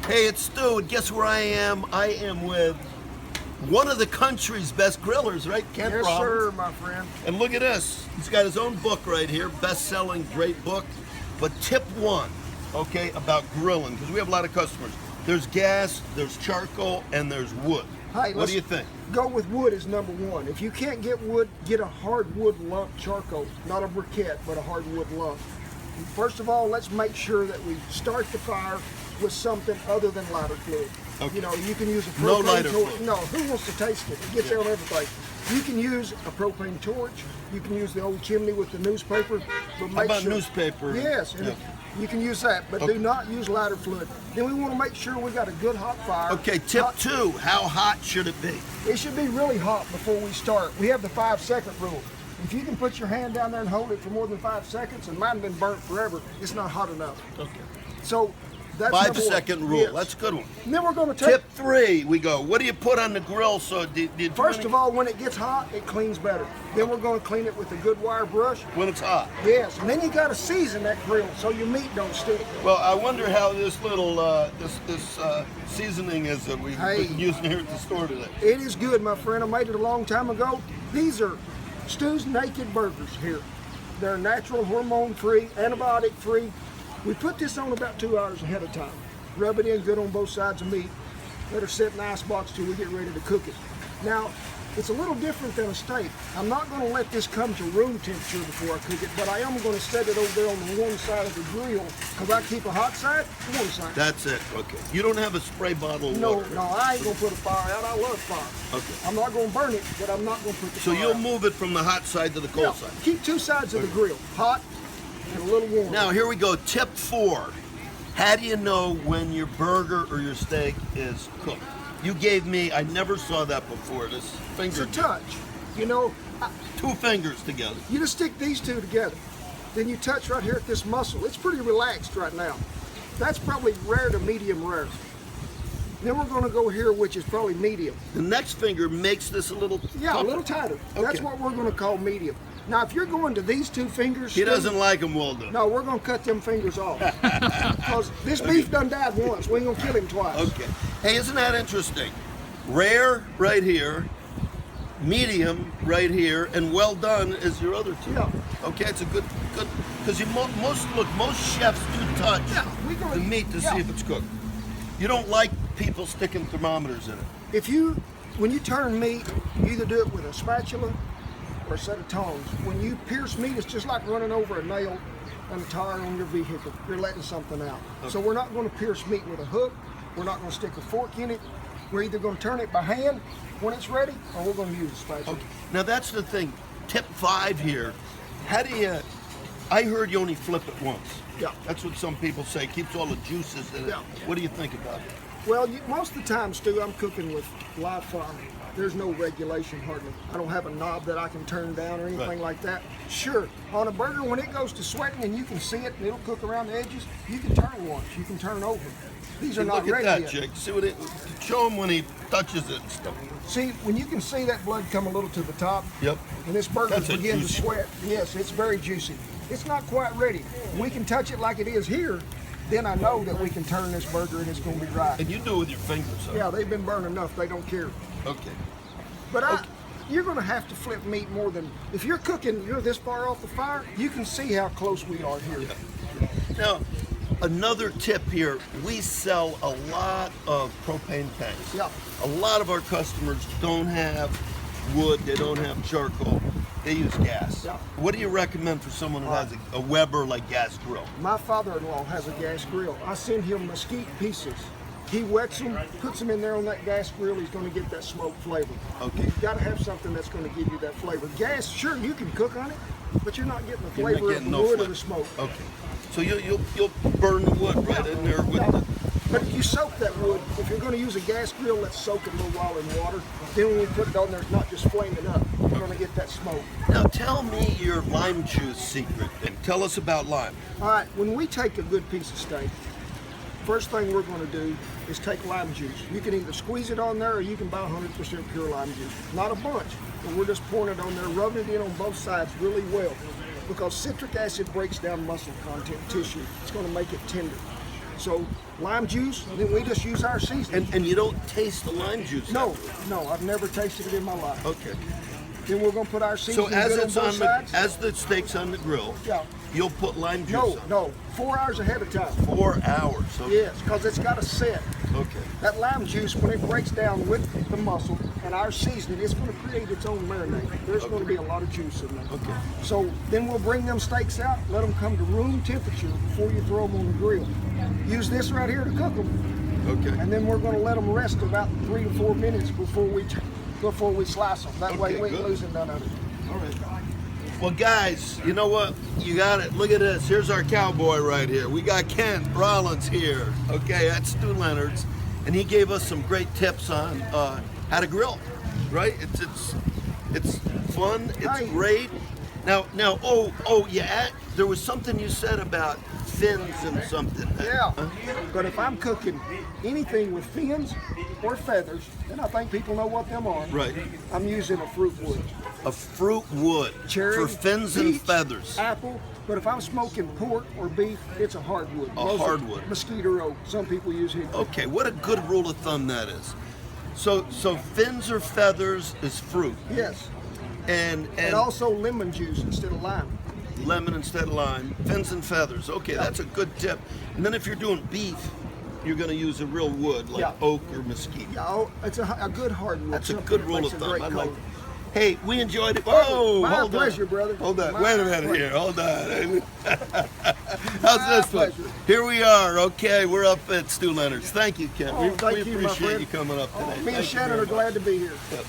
Hey, it's Stew, and guess where I am? I am with one of the country's best grillers, right? Kent Rollins. Yes, sir, my friend. And look at this. He's got his own book right here, best-selling, great book. But tip one, okay, about grilling, because we have a lot of customers. There's gas, there's charcoal, and there's wood. Hey, what do you think? Go with wood is number one. If you can't get wood, get a hardwood lump charcoal, not a briquette, but a hardwood lump. First of all, let's make sure that we start the fire with something other than lighter fluid. Okay. You know, you can use a propane No lighter torch. fluid. No, who wants to taste it? It gets on everything. You can use a propane torch. You can use the old chimney with the newspaper. But How make about sure, newspaper? Yes, and Yeah. you can use that, but Okay. do not use lighter fluid. Then we want to make sure we got a good hot fire. Okay, tip Hot- two, how hot should it be? It should be really hot before we start. We have the 5-second rule. If you can put your hand down there and hold it for more than 5 seconds, and mine's been burnt forever, it's not hot enough. Okay. So that's number one. 5-second rule, Yes. that's a good one. And then we're going to take, Tip three, we go. What do you put on the grill? So first of all, when it gets hot, it cleans better. Then we're going to clean it with a good wire brush. when it's hot. Yes, and then you got to season that grill so your meat don't stick. Well, I wonder how this little this seasoning is that we've Hey. been using here at the store today. It is good, my friend. I made it a long time ago. These are Stew's Naked Burgers here. They're natural, hormone-free, antibiotic-free. We put this on about 2 hours ahead of time. Rub it in good on both sides of meat. Let her sit in the ice box till we get ready to cook it. Now, it's a little different than a steak. I'm not going to let this come to room temperature before I cook it, but I am going to set it over there on the one side of the grill because I keep a hot side, one side. That's it. Okay. You don't have a spray bottle of No, water. no, I ain't going to put a fire out. I love fire. Okay. I'm not going to burn it, but I'm not going to put the So fire you'll out. move it from the hot side to the cold Yeah, side. keep two sides of the grill, hot and a little warm. Now here we go. Tip four. How do you know when your burger or your steak is cooked? You gave me, I never saw that before, this it's finger. a touch. You know, Two fingers together. you just stick these two together. Then you touch right here at this muscle. It's pretty relaxed right now. That's probably rare to medium rare. Then we're going to go here, which is probably medium. The next finger makes this a little Yeah, a tougher. little tighter. That's Okay. what we're going to call medium. Now, if you're going to these two fingers, He doesn't like them well done. No, we're going to cut them fingers off. Because this beef done died once. We ain't going to kill him twice. Okay. Hey, isn't that interesting? Rare right here, medium right here, and well done is your other two. Yeah. Okay, it's a good, because you most chefs do touch we gonna- the meat to yeah. see if it's cooked. You don't like people sticking thermometers in it. If you, when you turn meat, you either do it with a spatula or a set of tongs. When you pierce meat, it's just like running over a nail and a tire on your vehicle. You're letting something out. So we're not going to pierce meat with a hook. We're not going to stick a fork in it. We're either going to turn it by hand when it's ready, or we're going to use a spatula. Okay. Now that's the thing. Tip 5 here. How do you? I heard you only flip it once. Yeah. That's what some people say. Keeps all the juices in it. Yeah. What do you think about it? Well, most of the time, Stu, I'm cooking with live fire. There's no regulation hardly. I don't have a knob that I can turn down or anything Right. like that. Sure, on a burger, when it goes to sweating and you can see it and it'll cook around the edges, you can turn once, you can turn over. These are And not look ready at that, yet. Jake. See what it? Show him when he touches it and stuff. See, when you can see that blood come a little to the top, Yep. and this burger That's a begin to juicy- sweat, yes, it's very juicy. It's not quite ready. We can touch it like it is here, then I know that we can turn this burger and it's going to be right. And you do it with your fingers. Huh? Yeah, they've been burned enough, they don't care. Okay. But you're going to have to flip meat more than, if you're cooking, you're this far off the fire, you can see how close we are here. Now, another tip here. We sell a lot of propane tanks. Yeah. A lot of our customers don't have wood. They don't have charcoal. They use gas. Yeah. What do you recommend for someone who has a Weber like gas grill? My father-in-law has a gas grill. I send him mesquite pieces. He wets them, puts them in there on that gas grill. He's going to get that smoke flavor. Okay. You've got to have something that's going to give you that flavor. Gas, sure, you can cook on it, but you're not getting the You're not flavor of getting the no wood or flavor. the smoke. Okay. So you'll burn the wood right in there with the. But if you soak that wood, if you're going to use a gas grill, let's soak it a little while in water. Then when we put it on there, it's not just flaming up. We're going to get that smoke. Now tell me your lime juice secret. And tell us about lime. All right, when we take a good piece of steak, first thing we're going to do is take lime juice. You can either squeeze it on there or you can buy 100% pure lime juice. Not a bunch, but we're just pouring it on there, rubbing it in on both sides really well because citric acid breaks down muscle content tissue. It's going to make it tender. So lime juice, then we just use our seasoning. And you don't taste the lime juice? No, I've never tasted it in my life. Okay. Then we're gonna put our So seasoning as good it's on both on sides. as the steak's on the grill, Yeah. you'll put lime juice on. No, 4 hours ahead of time. 4 hours. Okay. Yes, because it's got to set. Okay. That lime juice, when it breaks down with the muscle and our seasoning, it's going to create its own marinade. There's going to be a lot of juice in there. Okay. So then we'll bring them steaks out, let them come to room temperature before you throw them on the grill. Use this right here to cook them, Okay. and then we're going to let them rest about 3 to 4 minutes before we slice them. That way Okay, we ain't good. losing none of it. All right. Well, guys, you know what? You got it. Look at this. Here's our cowboy right here. We got Kent Rollins here. Okay, at Stew Leonard's, and he gave us some great tips on how to grill. Right? It's fun. It's Right. great. Now. Oh, yeah. There was something you said about fins and something. Yeah, Huh? but if I'm cooking anything with fins or feathers, then I think people know what them are. Right. I'm using a fruit wood. A fruit wood Cherry, for fins and peach, feathers. apple. But if I'm smoking pork or beef, it's a hardwood. A hardwood. Mosquito oak. Some people use hickory. Okay, what a good rule of thumb that is. So fins or feathers is fruit, Yes, and and also lemon juice instead of lime. lemon instead of lime. Fins and feathers. Okay, that's a good tip. And then if you're doing beef, you're going to use a real wood like Yeah. oak or mesquite. Yeah, it's a good hardwood. That's a Something good that rule makes of a thumb. great I color. like it. Hey, we enjoyed it. Whoa, My hold pleasure, on. brother. Hold on. My Wait a minute pleasure. here. Hold on. How's My this one? pleasure. Here we are. Okay, we're up at Stew Leonard's. Thank you, Kent. Oh, thank we you, my appreciate friend. you coming up today. Me and Thank you Shannon very are glad to be here. much.